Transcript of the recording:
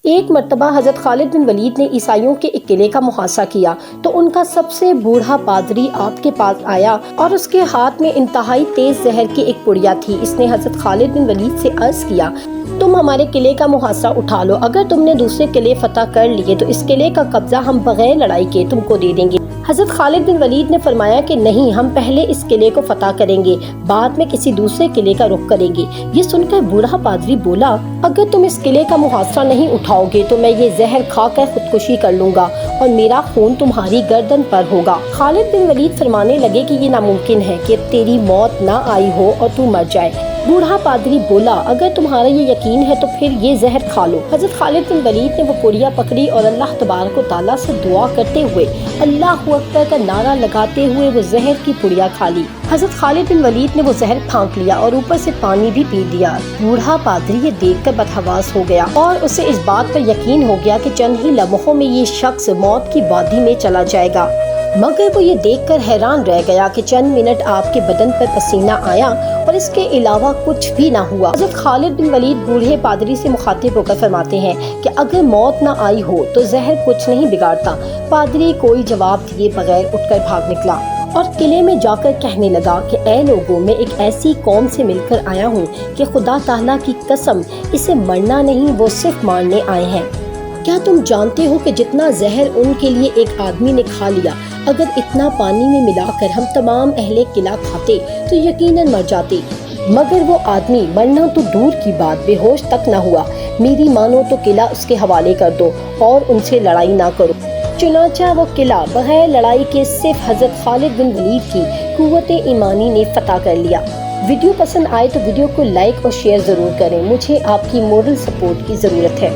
ایک مرتبہ حضرت خالد بن ولید نے عیسائیوں کے ایک قلعے کا محاصرہ کیا تو ان کا سب سے بوڑھا پادری آپ کے پاس آیا اور اس کے ہاتھ میں انتہائی تیز زہر کی ایک پڑیا تھی۔ اس نے حضرت خالد بن ولید سے عرض کیا، تم ہمارے قلعے کا محاصرہ اٹھا لو، اگر تم نے دوسرے قلعے فتح کر لیے تو اس قلعے کا قبضہ ہم بغیر لڑائی کے تم کو دے دیں گے۔ حضرت خالد بن ولید نے فرمایا کہ نہیں، ہم پہلے اس قلعے کو فتح کریں گے، بعد میں کسی دوسرے قلعے کا رخ کریں گے۔ یہ سن کر بوڑھا پادری بولا، اگر تم اس قلعے کا محاصرہ نہیں اٹھاؤ گے تو میں یہ زہر کھا کر خودکشی کر لوں گا اور میرا خون تمہاری گردن پر ہوگا۔ خالد بن ولید فرمانے لگے کہ یہ ناممکن ہے کہ تیری موت نہ آئی ہو اور تو مر جائے۔ بوڑھا پادری بولا، اگر تمہارا یہ یقین ہے تو پھر یہ زہر کھا لو۔ حضرت خالد بن ولید نے وہ پڑیا پکڑی اور اللہ تبارک و تعالیٰ سے دعا کرتے ہوئے اللہ اکبر کا نعرہ لگاتے ہوئے وہ زہر کی پڑیا کھا لی۔ حضرت خالد بن ولید نے وہ زہر پھانک لیا اور اوپر سے پانی بھی پی لیا۔ بوڑھا پادری یہ دیکھ کر بدحواس ہو گیا اور اسے اس بات پر یقین ہو گیا کہ چند ہی لمحوں میں یہ شخص موت کی وادی میں چلا جائے گا، مگر وہ یہ دیکھ کر حیران رہ گیا کہ چند منٹ آپ کے بدن پر پسینہ آیا اور اس کے علاوہ کچھ بھی نہ ہوا۔ حضرت خالد بن ولید بوڑھے پادری سے مخاطب ہو کر فرماتے ہیں کہ اگر موت نہ آئی ہو تو زہر کچھ نہیں بگاڑتا۔ پادری کوئی جواب دیے بغیر اٹھ کر بھاگ نکلا اور قلعے میں جا کر کہنے لگا کہ اے لوگوں، میں ایک ایسی قوم سے مل کر آیا ہوں کہ خدا تعالیٰ کی قسم اسے مرنا نہیں، وہ صرف مارنے آئے ہیں۔ کیا تم جانتے ہو کہ جتنا زہر ان کے لیے ایک آدمی نے کھا لیا، اگر اتنا پانی میں ملا کر ہم تمام اہل قلعہ کھاتے تو یقیناً مر جاتے، مگر وہ آدمی مرنا تو دور کی بات بے ہوش تک نہ ہوا۔ میری مانو تو قلعہ اس کے حوالے کر دو اور ان سے لڑائی نہ کرو۔ چنانچہ وہ قلعہ بغیر لڑائی کے صرف حضرت خالد بن ولید کی قوت ایمانی نے فتح کر لیا۔ ویڈیو پسند آئے تو ویڈیو کو لائک اور شیئر ضرور کریں، مجھے آپ کی مورل سپورٹ کی ضرورت ہے۔